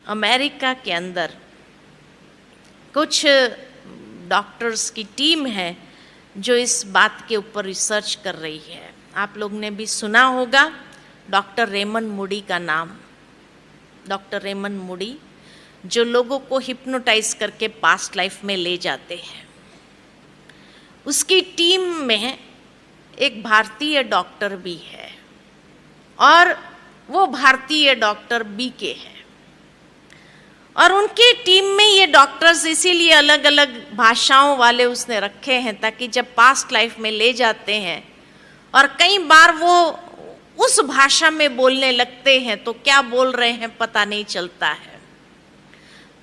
America के अंदर कुछ डॉक्टर्स की टीम है जो इस बात के ऊपर रिसर्च कर रही है। आप लोग ने भी सुना होगा डॉक्टर रेमंड मूडी का नाम। डॉक्टर रेमंड मूडी जो लोगों को हिप्नोटाइज करके पास्ट लाइफ में ले जाते हैं, उसकी टीम में एक भारतीय डॉक्टर भी है और वो भारतीय डॉक्टर बीके है। और उनकी टीम में ये डॉक्टर्स इसीलिए अलग अलग भाषाओं वाले उसने रखे हैं ताकि जब पास्ट लाइफ में ले जाते हैं और कई बार वो उस भाषा में बोलने लगते हैं तो क्या बोल रहे हैं पता नहीं चलता है।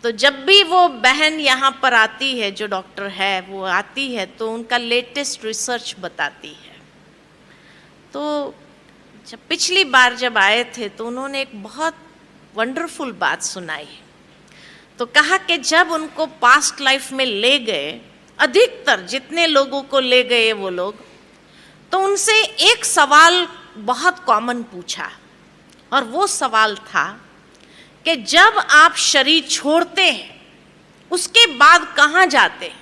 तो जब भी वो बहन यहाँ पर आती है, जो डॉक्टर है वो आती है, तो उनका लेटेस्ट रिसर्च बताती है। तो जब पिछली बार जब आए थे तो उन्होंने एक बहुत वंडरफुल बात सुनाई। तो कहा कि जब उनको पास्ट लाइफ में ले गए, अधिकतर जितने लोगों को ले गए वो लोग, तो उनसे एक सवाल बहुत कॉमन पूछा और वो सवाल था कि जब आप शरीर छोड़ते हैं उसके बाद कहाँ जाते हैं?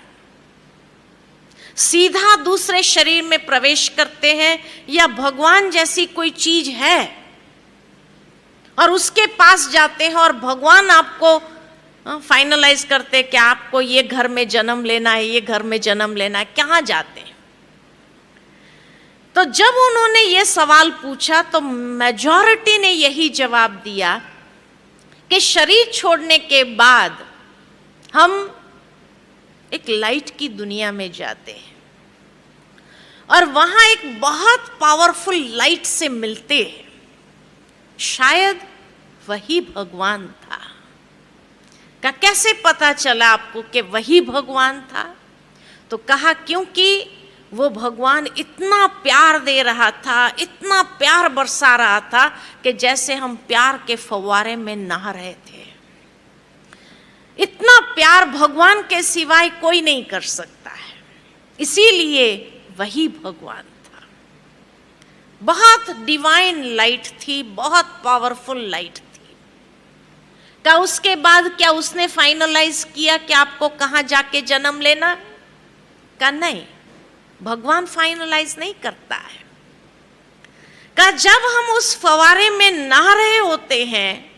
सीधा दूसरे शरीर में प्रवेश करते हैं या भगवान जैसी कोई चीज है और उसके पास जाते हैं और भगवान आपको फाइनलाइज करते कि आपको ये घर में जन्म लेना है, ये घर में जन्म लेना है, कहाँ जाते हैं? तो जब उन्होंने ये सवाल पूछा तो मेजॉरिटी ने यही जवाब दिया कि शरीर छोड़ने के बाद हम एक लाइट की दुनिया में जाते हैं और वहां एक बहुत पावरफुल लाइट से मिलते हैं। शायद वही भगवान था। का कैसे पता चला आपको कि वही भगवान था? तो कहा क्योंकि वो भगवान इतना प्यार दे रहा था, इतना प्यार बरसा रहा था कि जैसे हम प्यार के फव्वारे में नहा रहे थे। इतना प्यार भगवान के सिवाय कोई नहीं कर सकता है, इसीलिए वही भगवान था। बहुत डिवाइन लाइट थी, बहुत पावरफुल लाइट थी। क्या उसके बाद क्या उसने फाइनलाइज किया कि आपको कहाँ जाके जन्म लेना? का नहीं, भगवान फाइनलाइज नहीं करता है। का जब हम उस फवारे में नहा रहे होते हैं,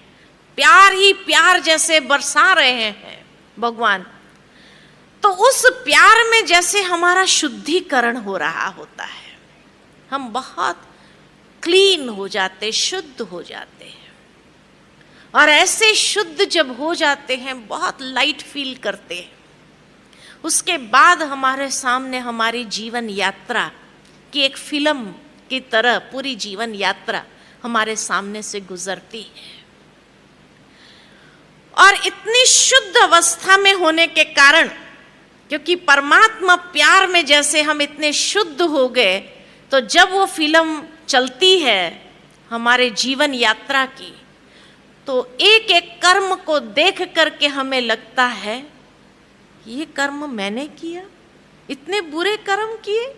प्यार ही प्यार जैसे बरसा रहे हैं भगवान, तो उस प्यार में जैसे हमारा शुद्धिकरण हो रहा होता है, हम बहुत क्लीन हो जाते, शुद्ध हो जाते हैं। और ऐसे शुद्ध जब हो जाते हैं, बहुत लाइट फील करते हैं, उसके बाद हमारे सामने हमारी जीवन यात्रा की एक फिल्म की तरह पूरी जीवन यात्रा हमारे सामने से गुजरती है। और इतनी शुद्ध अवस्था में होने के कारण, क्योंकि परमात्मा प्यार में जैसे हम इतने शुद्ध हो गए, तो जब वो फिल्म चलती है हमारे जीवन यात्रा की, तो एक एक कर्म को देख करके हमें लगता है ये कर्म मैंने किया, इतने बुरे कर्म किए,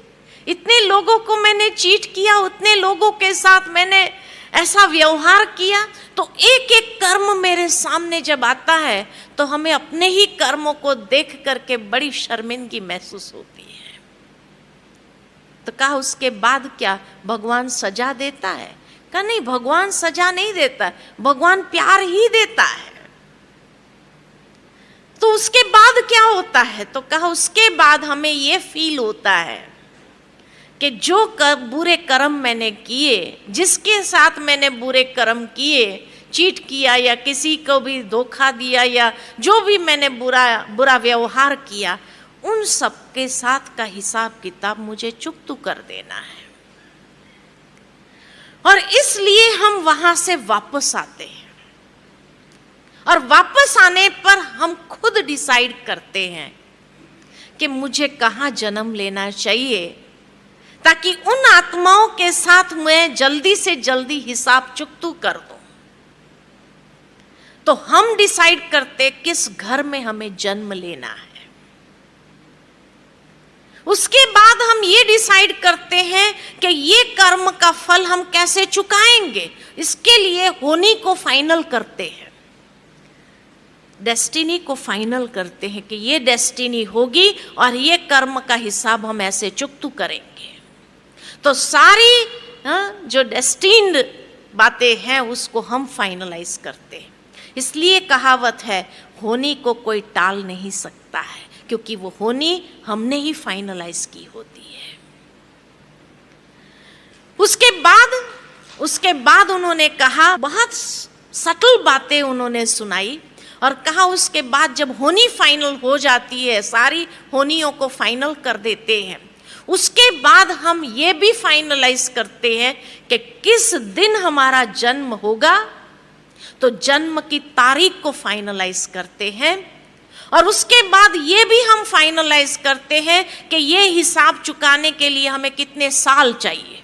इतने लोगों को मैंने चीट किया, उतने लोगों के साथ मैंने ऐसा व्यवहार किया। तो एक एक कर्म मेरे सामने जब आता है तो हमें अपने ही कर्मों को देख करके बड़ी शर्मिंदगी महसूस होती है। तो कहा उसके बाद क्या भगवान सजा देता है? कहा नहीं, भगवान सजा नहीं देता, भगवान प्यार ही देता है। तो उसके बाद क्या होता है? तो कहा उसके बाद हमें ये फील होता है कि जो बुरे कर्म मैंने किए, जिसके साथ मैंने बुरे कर्म किए, चीट किया या किसी को भी धोखा दिया या जो भी मैंने बुरा व्यवहार किया, उन सब के साथ का हिसाब किताब मुझे चुकता कर देना है। और इसलिए हम वहां से वापस आते हैं और वापस आने पर हम खुद डिसाइड करते हैं कि मुझे कहाँ जन्म लेना चाहिए, ताकि उन आत्माओं के साथ मैं जल्दी से जल्दी हिसाब चुकता कर दूं। तो हम डिसाइड करते किस घर में हमें जन्म लेना है। उसके बाद हम ये डिसाइड करते हैं कि ये कर्म का फल हम कैसे चुकाएंगे, इसके लिए होनी को फाइनल करते हैं। डेस्टिनी को फाइनल करते हैं कि ये डेस्टिनी होगी और ये कर्म का हिसाब हम ऐसे चुकतू करेंगे। तो सारी जो डेस्टिन्ड बातें हैं उसको हम फाइनलाइज करते हैं। इसलिए कहावत है, होनी को कोई टाल नहीं सकता है, क्योंकि वो होनी हमने ही फाइनलाइज की होती है। उसके बाद उन्होंने कहा, बहुत सटल बातें उन्होंने सुनाई और कहा उसके बाद जब होनी फाइनल हो जाती है, सारी होनियों को फाइनल कर देते हैं, उसके बाद हम ये भी फाइनलाइज करते हैं कि किस दिन हमारा जन्म होगा। तो जन्म की तारीख को फाइनलाइज करते हैं और उसके बाद ये भी हम फाइनलाइज करते हैं कि ये हिसाब चुकाने के लिए हमें कितने साल चाहिए।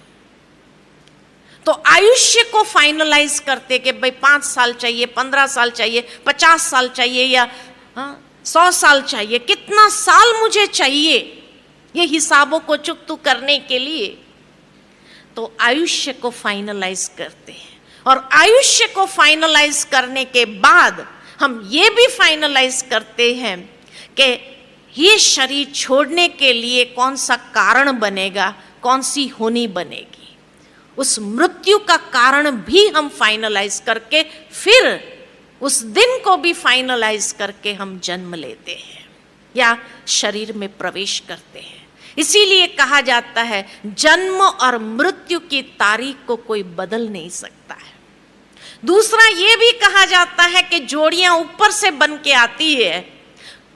तो आयुष्य को फाइनलाइज करते कि भाई 5 साल चाहिए, 15 साल चाहिए, 50 साल चाहिए या 100 साल चाहिए, कितना साल मुझे चाहिए ये हिसाबों को चुकतू करने के लिए। तो आयुष्य को फाइनलाइज करते हैं और आयुष्य को फाइनलाइज करने के बाद हम ये भी फाइनलाइज करते हैं कि ये शरीर छोड़ने के लिए कौन सा कारण बनेगा, कौन सी होनी बनेगी। उस मृत्यु का कारण भी हम फाइनलाइज करके फिर उस दिन को भी फाइनलाइज करके हम जन्म लेते हैं या शरीर में प्रवेश करते हैं। इसीलिए कहा जाता है जन्म और मृत्यु की तारीख को कोई बदल नहीं सकता है। दूसरा ये भी कहा जाता है कि जोड़ियां ऊपर से बन के आती है।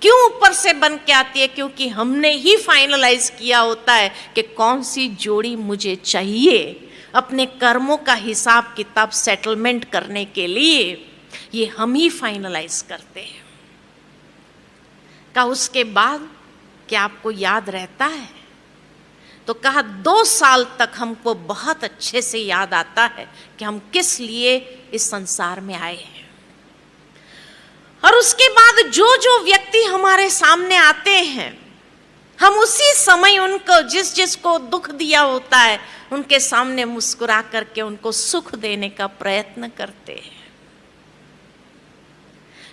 क्यों ऊपर से बन के आती है? क्योंकि हमने ही फाइनलाइज किया होता है कि कौन सी जोड़ी मुझे चाहिए अपने कर्मों का हिसाब किताब सेटलमेंट करने के लिए। ये हम ही फाइनलाइज करते हैं। का उसके बाद क्या आपको याद रहता है? तो कहा 2 साल तक हमको बहुत अच्छे से याद आता है कि हम किस लिए इस संसार में आए हैं। और उसके बाद जो जो व्यक्ति हमारे सामने आते हैं, हम उसी समय उनको जिसको दुख दिया होता है उनके सामने मुस्कुरा करके उनको सुख देने का प्रयत्न करते हैं।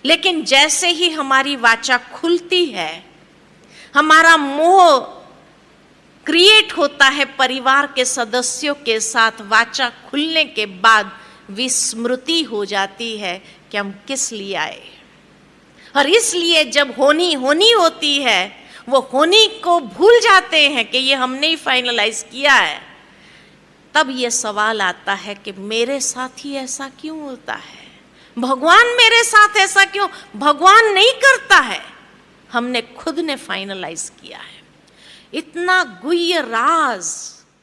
लेकिन जैसे ही हमारी वाचा खुलती है, हमारा मोह क्रिएट होता है परिवार के सदस्यों के साथ, वाचा खुलने के बाद विस्मृति हो जाती है कि हम किस लिए आए। और इसलिए जब होनी होती है, वो होनी को भूल जाते हैं कि ये हमने ही फाइनलाइज किया है। तब ये सवाल आता है कि मेरे साथ ही ऐसा क्यों होता है? भगवान मेरे साथ ऐसा क्यों? भगवान नहीं करता है, हमने खुद ने फाइनलाइज किया है। इतना गुह्य राज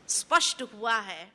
स्पष्ट हुआ है।